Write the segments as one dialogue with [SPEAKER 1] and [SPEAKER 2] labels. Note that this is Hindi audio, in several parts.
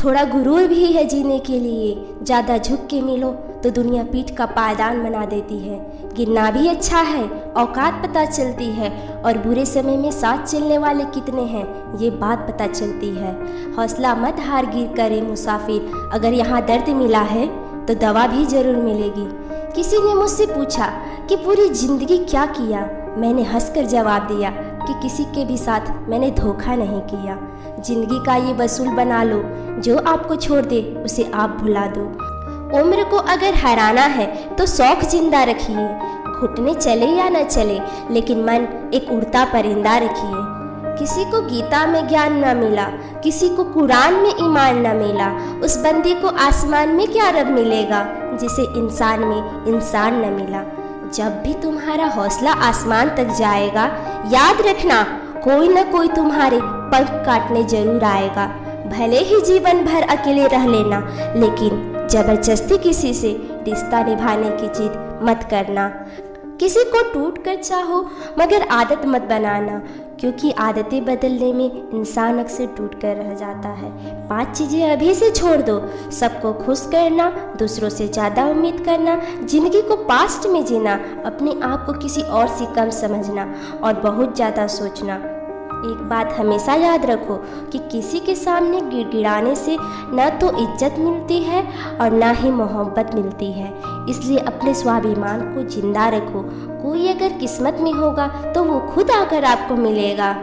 [SPEAKER 1] थोड़ा गुरूर भी है जीने के लिए। ज़्यादा झुक के मिलो तो दुनिया पीठ का पायदान बना देती है। गिरना भी अच्छा है, औकात पता चलती है, और बुरे समय में साथ चलने वाले कितने हैं ये बात पता चलती है। हौसला मत हार गिर करे मुसाफिर, अगर यहाँ दर्द मिला है तो दवा भी ज़रूर मिलेगी। किसी ने मुझसे पूछा कि पूरी ज़िंदगी क्या किया। मैंने हंसकर जवाब दिया कि किसी के भी साथ मैंने धोखा नहीं किया। ज़िंदगी का ये वसूल बना लो, जो आपको छोड़ दे उसे आप भुला दो। उम्र को अगर हराना है तो शौक जिंदा रखिए, घुटने चले या न चले लेकिन मन एक उड़ता परिंदा रखिए। किसी को गीता में ज्ञान न मिला, किसी को कुरान में ईमान न मिला, उस बंदे को आसमान में क्या रब मिलेगा जिसे इंसान में इंसान न मिला। जब भी तुम्हारा हौसला आसमान तक जाएगा, याद रखना कोई न कोई तुम्हारे पंख काटने जरूर आएगा। भले ही जीवन भर अकेले रह लेना, लेकिन जबरदस्ती किसी से रिश्ता निभाने की जिद मत करना। किसी को टूट कर चाहो मगर आदत मत बनाना, क्योंकि आदतें बदलने में इंसान अक्सर टूट कर रह जाता है। 5 चीज़ें अभी से छोड़ दो। सबको खुश करना, दूसरों से ज़्यादा उम्मीद करना, ज़िंदगी को पास्ट में जीना, अपने आप को किसी और से कम समझना और बहुत ज़्यादा सोचना। एक बात हमेशा याद रखो कि किसी के सामने गिड़गिड़ाने से न तो इज्जत मिलती है और न ही मोहब्बत मिलती है। इसलिए अपने स्वाभिमान को जिंदा रखो। कोई अगर किस्मत में होगा तो वो खुद आकर आपको मिलेगा।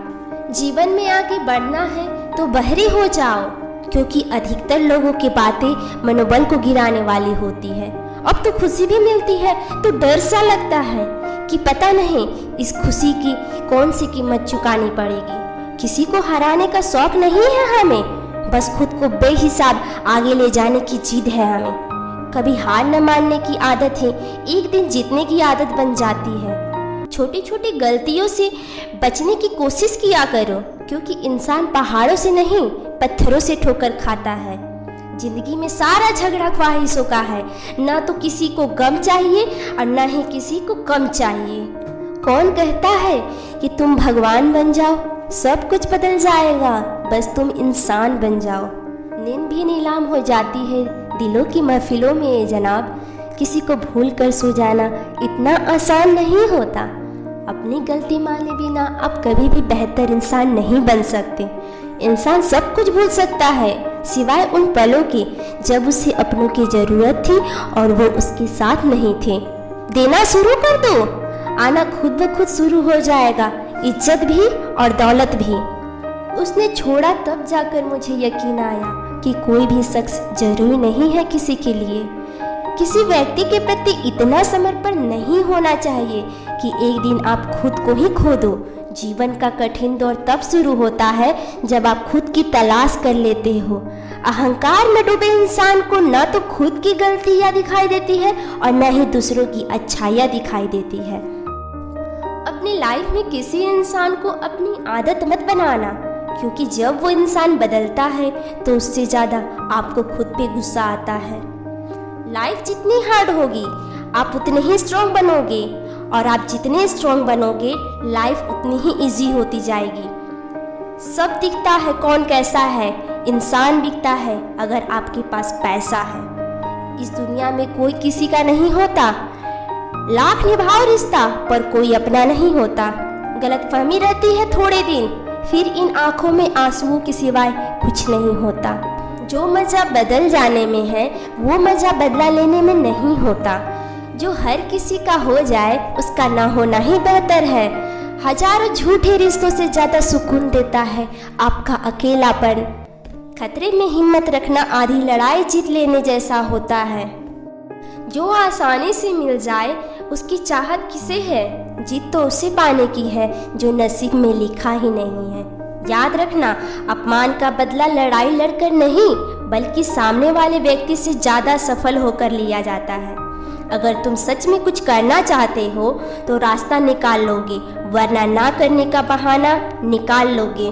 [SPEAKER 1] जीवन में आगे बढ़ना है तो बहरे हो जाओ, क्योंकि अधिकतर लोगों की बातें मनोबल को गिराने वाली होती है। अब तो खुशी भी मिलती है तो डर सा लगता है कि पता नहीं इस खुशी की कौन सी कीमत चुकानी पड़ेगी। किसी को हराने का शौक नहीं है हमें, बस खुद को बेहिसाब आगे ले जाने की जिद है हमें। कभी हार न मानने की आदत है, एक दिन जीतने की आदत बन जाती है। छोटी छोटी गलतियों से बचने की कोशिश किया करो, क्योंकि इंसान पहाड़ों से नहीं पत्थरों से ठोकर खाता है। जिंदगी में सारा झगड़ा ख्वाहिशों का है, ना तो किसी को गम चाहिए और ना ही किसी को कम चाहिए। कौन कहता है कि तुम भगवान बन जाओ, सब कुछ बदल जाएगा, बस तुम इंसान बन जाओ। नींद भी नीलाम हो जाती है दिलों की महफिलों में जनाब, किसी को भूल कर सो जाना इतना आसान नहीं होता। अपनी गलती माने बिना आप कभी भी बेहतर इंसान नहीं बन सकते। इंसान सब कुछ भूल सकता है सिवाय उन पलों के जब उसे अपनों की जरूरत थी और वो उसके साथ नहीं थे। देना शुरू कर दो, आना खुद ब खुद शुरू हो जाएगा, इज्जत भी और दौलत भी। उसने छोड़ा तब जाकर मुझे यकीन आया कि कोई भी शख्स जरूरी नहीं है किसी के लिए। किसी व्यक्ति के प्रति इतना समर्पण नहीं होना चाहिए कि एक दिन आप खुद को ही खो दो। जीवन का कठिन दौर तब शुरू होता है जब आप खुद की तलाश कर लेते हो। अहंकार में डूबे इंसान को न तो खुद की गलतियां दिखाई देती है और न ही दूसरों की अच्छाइयां दिखाई देती है। अपनी लाइफ में किसी इंसान को अपनी आदत मत बनाना, क्योंकि जब वो इंसान बदलता है तो उससे ज़्यादा आपको खुद पे गुस्सा आता है। लाइफ जितनी हार्ड होगी आप उतने ही स्ट्रॉन्ग बनोगे, और आप जितने स्ट्रॉन्ग बनोगे लाइफ उतनी ही इजी होती जाएगी। सब दिखता है कौन कैसा है, इंसान दिखता है अगर आपके पास पैसा है। इस दुनिया में कोई किसी का नहीं होता, लाख निभाओ रिश्ता पर कोई अपना नहीं होता। गलतफहमी रहती है थोड़े दिन, फिर इन आंखों में आंसुओं के सिवाय कुछ नहीं होता। जो मज़ा बदल जाने में है वो मज़ा बदला लेने में नहीं होता। जो हर किसी का हो जाए उसका ना होना ही बेहतर है। हजारों झूठे रिश्तों से ज़्यादा सुकून देता है आपका अकेलापन। खतरे में हिम्मत रखना आधी लड़ाई जीत लेने जैसा होता है। जो आसानी से मिल जाए उसकी चाहत किसे है, जीत तो उसे पाने की है जो नसीब में लिखा ही नहीं है। याद रखना, अपमान का बदला लड़ाई लड़कर नहीं बल्कि सामने वाले व्यक्ति से ज़्यादा सफल होकर लिया जाता है। अगर तुम सच में कुछ करना चाहते हो तो रास्ता निकाल लोगे, वरना ना करने का बहाना निकाल लोगे।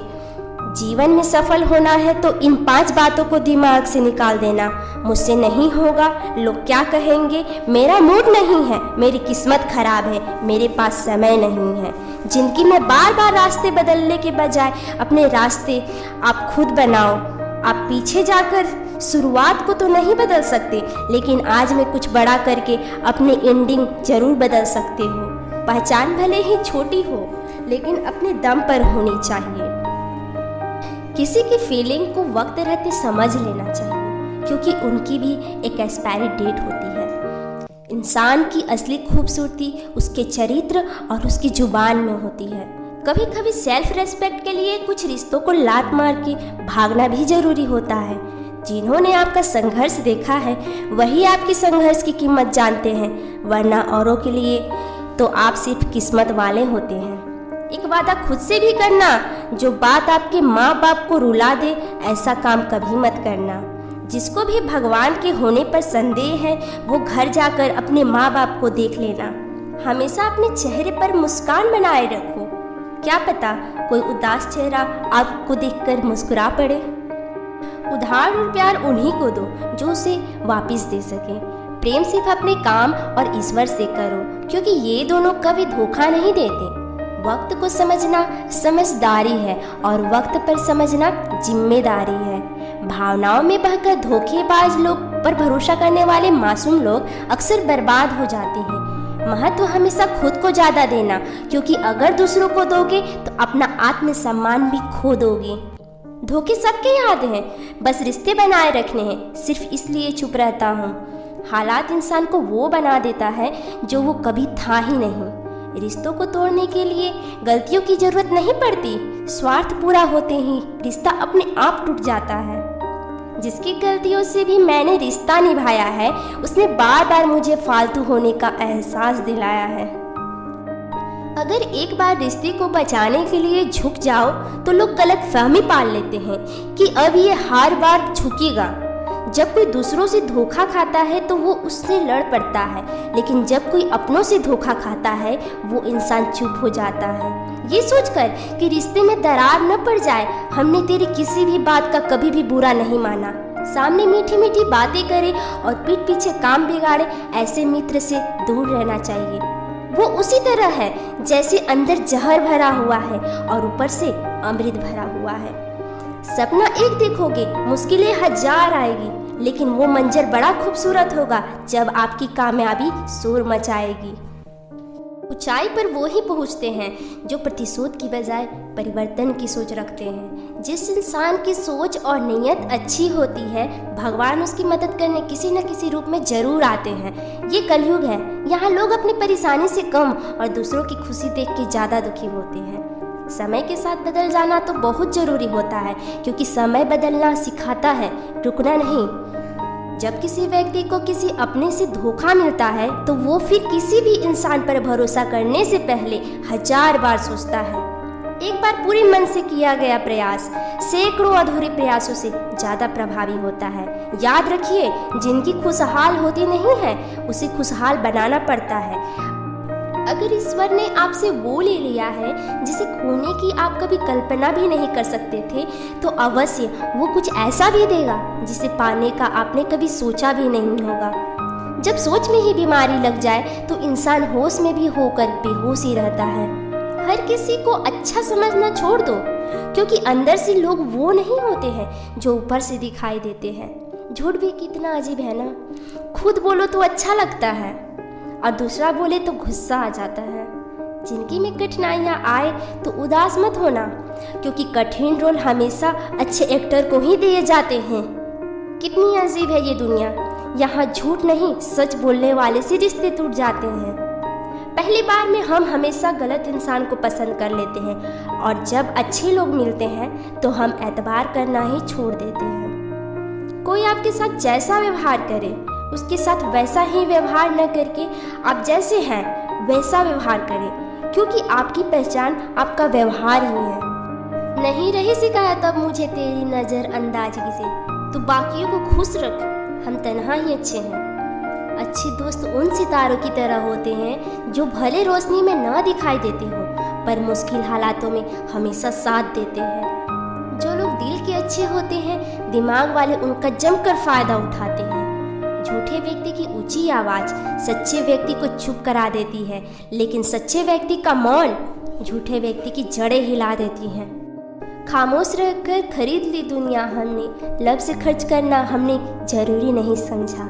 [SPEAKER 1] जीवन में सफल होना है तो इन 5 बातों को दिमाग से निकाल देना। मुझसे नहीं होगा, लोग क्या कहेंगे, मेरा मूड नहीं है, मेरी किस्मत खराब है, मेरे पास समय नहीं है। जिंदगी में बार बार रास्ते बदलने के बजाय अपने रास्ते आप खुद बनाओ। आप पीछे जाकर शुरुआत को तो नहीं बदल सकते, लेकिन आज में कुछ बड़ा करके अपने एंडिंग जरूर बदल सकते हो। पहचान भले ही छोटी हो, लेकिन अपने दम पर होनी चाहिए। किसी की फीलिंग को वक्त रहते समझ लेना चाहिए, क्योंकि उनकी भी एक एक्सपायरी डेट होती है। इंसान की असली खूबसूरती उसके चरित्र और उसकी जुबान में होती है। कभी कभी सेल्फ रेस्पेक्ट के लिए कुछ रिश्तों को लात मार के भागना भी जरूरी होता है। जिन्होंने आपका संघर्ष देखा है वही आपकी संघर्ष की कीमत जानते हैं, वरना औरों के लिए तो आप सिर्फ किस्मत वाले होते हैं। एक वादा खुद से भी करना, जो बात आपके माँ बाप को रुला दे, ऐसा काम कभी मत करना। जिसको भी भगवान के होने पर संदेह है वो घर जाकर अपने माँ बाप को देख लेना। हमेशा अपने चेहरे पर मुस्कान बनाए रखो, क्या पता कोई उदास चेहरा आपको देखकर मुस्कुरा पड़े। उधार और प्यार उन्हीं को दो जो उसे वापस दे सके। प्रेम सिर्फ अपने काम और ईश्वर से करो, क्योंकि ये दोनों कभी धोखा नहीं देते। वक्त को समझना समझदारी है और वक्त पर समझना जिम्मेदारी है। भावनाओं में बहकर धोखेबाज लोग पर भरोसा करने वाले मासूम लोग अक्सर बर्बाद हो जाते हैं। महत्व हमेशा खुद को ज़्यादा देना, क्योंकि अगर दूसरों को दोगे तो अपना आत्मसम्मान भी खो दोगे। धोखे सबके याद हैं, बस रिश्ते बनाए रखने हैं, सिर्फ इसलिए चुप रहता हूँ। हालात इंसान को वो बना देता है जो वो कभी था ही नहीं। रिश्तों को तोड़ने के लिए गलतियों की जरूरत नहीं पड़ती, स्वार्थ पूरा होते ही रिश्ता अपने आप टूट जाता है। जिसकी गलतियों से भी मैंने रिश्ता निभाया है, उसने बार बार मुझे फालतू होने का एहसास दिलाया है। अगर एक बार रिश्ते को बचाने के लिए झुक जाओ तो लोग गलत फहमी पाल लेते हैं कि अब ये हर बार झुकेगा। जब कोई दूसरों से धोखा खाता है तो वो उससे लड़ पड़ता है, लेकिन जब कोई अपनों से धोखा खाता है वो इंसान चुप हो जाता है, ये सोचकर कि रिश्ते में दरार न पड़ जाए। हमने तेरी किसी भी बात का कभी भी बुरा नहीं माना। सामने मीठी मीठी बातें करे और पीठ पीछे काम बिगाड़े, ऐसे मित्र से दूर रहना चाहिए। वो उसी तरह है जैसे अंदर जहर भरा हुआ है और ऊपर से अमृत भरा हुआ है। सपना एक देखोगे, मुश्किलें हजार आएगी, लेकिन वो मंजर बड़ा खूबसूरत होगा जब आपकी कामयाबी शोर मचाएगी। ऊंचाई पर वो ही पहुंचते हैं जो प्रतिशोध की बजाय परिवर्तन की सोच रखते हैं। जिस इंसान की सोच और नीयत अच्छी होती है, भगवान उसकी मदद करने किसी न किसी रूप में जरूर आते हैं। ये कलयुग है, यहाँ लोग अपनी परेशानी से कम और दूसरों की खुशी देख के ज़्यादा दुखी होते हैं। समय के साथ बदल जाना तो बहुत ज़रूरी होता है, क्योंकि समय बदलना सिखाता है, रुकना नहीं। जब किसी व्यक्ति को किसी अपने से धोखा मिलता है तो वो फिर किसी भी इंसान पर भरोसा करने से पहले 1000 बार सोचता है। एक बार पूरे मन से किया गया प्रयास सैकड़ों अधूरे प्रयासों से ज़्यादा प्रभावी होता है। याद रखिए, जिनकी खुशहाल होती नहीं है उसे खुशहाल बनाना पड़ता है। अगर ईश्वर ने आपसे वो ले लिया है जिसे खोने की आप कभी कल्पना भी नहीं कर सकते थे, तो अवश्य वो कुछ ऐसा भी देगा जिसे पाने का आपने कभी सोचा भी नहीं होगा। जब सोच में ही बीमारी लग जाए तो इंसान होश में भी होकर बेहोश ही रहता है। हर किसी को अच्छा समझना छोड़ दो, क्योंकि अंदर से लोग वो नहीं होते हैं जो ऊपर से दिखाई देते हैं। झूठ भी कितना अजीब है ना, खुद बोलो तो अच्छा लगता है और दूसरा बोले तो गुस्सा आ जाता है। जिंदगी में कठिनाइयाँ आए तो उदास मत होना, क्योंकि कठिन रोल हमेशा अच्छे एक्टर को ही दिए जाते हैं। कितनी अजीब है ये दुनिया, यहाँ झूठ नहीं सच बोलने वाले से रिश्ते टूट जाते हैं। पहली बार में हम हमेशा गलत इंसान को पसंद कर लेते हैं, और जब अच्छे लोग मिलते हैं तो हम एतबार करना ही छोड़ देते हैं। कोई आपके साथ जैसा व्यवहार करे उसके साथ वैसा ही व्यवहार न करके आप जैसे हैं वैसा व्यवहार करें, क्योंकि आपकी पहचान आपका व्यवहार ही है। नहीं रही शिकायत अब मुझे तेरी नज़र अंदाजगी से, तो बाकियों को खुश रख, हम तन्हा ही अच्छे हैं। अच्छे दोस्त उन सितारों की तरह होते हैं जो भले रोशनी में न दिखाई देते हो, पर मुश्किल हालातों में हमेशा साथ देते हैं। जो लोग दिल के अच्छे होते हैं, दिमाग वाले उनका जमकर फायदा उठाते हैं। झूठे व्यक्ति की ऊंची आवाज़ सच्चे व्यक्ति को चुप करा देती है, लेकिन सच्चे व्यक्ति का मौन झूठे व्यक्ति की जड़ें हिला देती हैं। खामोश रहकर खरीद ली दुनिया हमने, लब से खर्च करना हमने जरूरी नहीं समझा।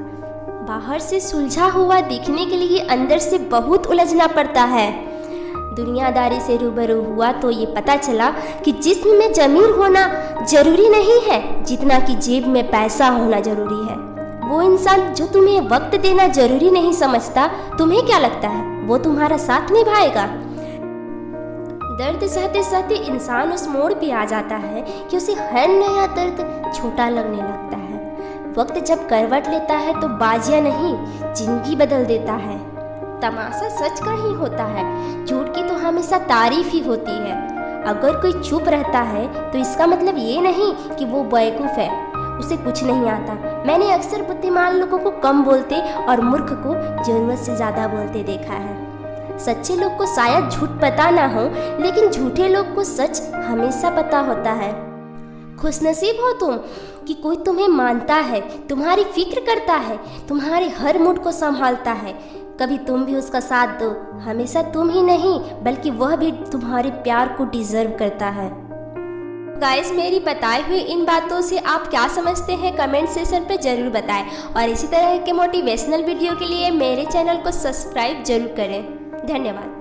[SPEAKER 1] बाहर से सुलझा हुआ दिखने के लिए अंदर से बहुत उलझना पड़ता है। दुनियादारी से रूबरू हुआ तो ये पता चला कि जिस्म में ज़मीर होना जरूरी नहीं है जितना कि जेब में पैसा होना जरूरी है। वो इंसान जो तुम्हें वक्त देना जरूरी नहीं समझता, तुम्हें क्या लगता है वो तुम्हारा साथ निभाएगा? दर्द सहते सहते इंसान उस मोड़ पे आ जाता है कि उसे हर नया दर्द छोटा लगने लगता है। वक्त जब करवट लेता है तो बाजियां नहीं, जिंदगी बदल देता है। तमाशा सच का ही होता है, झूठ की तो हमेशा तारीफ ही होती है। अगर कोई चुप रहता है तो इसका मतलब ये नहीं कि वो बेवकूफ़ है, उसे कुछ नहीं आता। मैंने अक्सर बुद्धिमान लोगों को कम बोलते और मूर्ख को ज़रूरत से ज़्यादा बोलते देखा है। सच्चे लोग को शायद झूठ पता ना हो, लेकिन झूठे लोग को सच हमेशा पता होता है। खुशनसीब हो तुम कि कोई तुम्हें मानता है, तुम्हारी फिक्र करता है, तुम्हारे हर मूड को संभालता है। कभी तुम भी उसका साथ दो, हमेशा तुम ही नहीं बल्कि वह भी तुम्हारे प्यार को डिजर्व करता है। गाइस, मेरी बताई हुई इन बातों से आप क्या समझते हैं कमेंट सेक्शन पर ज़रूर बताएं और इसी तरह के मोटिवेशनल वीडियो के लिए मेरे चैनल को सब्सक्राइब जरूर करें। धन्यवाद।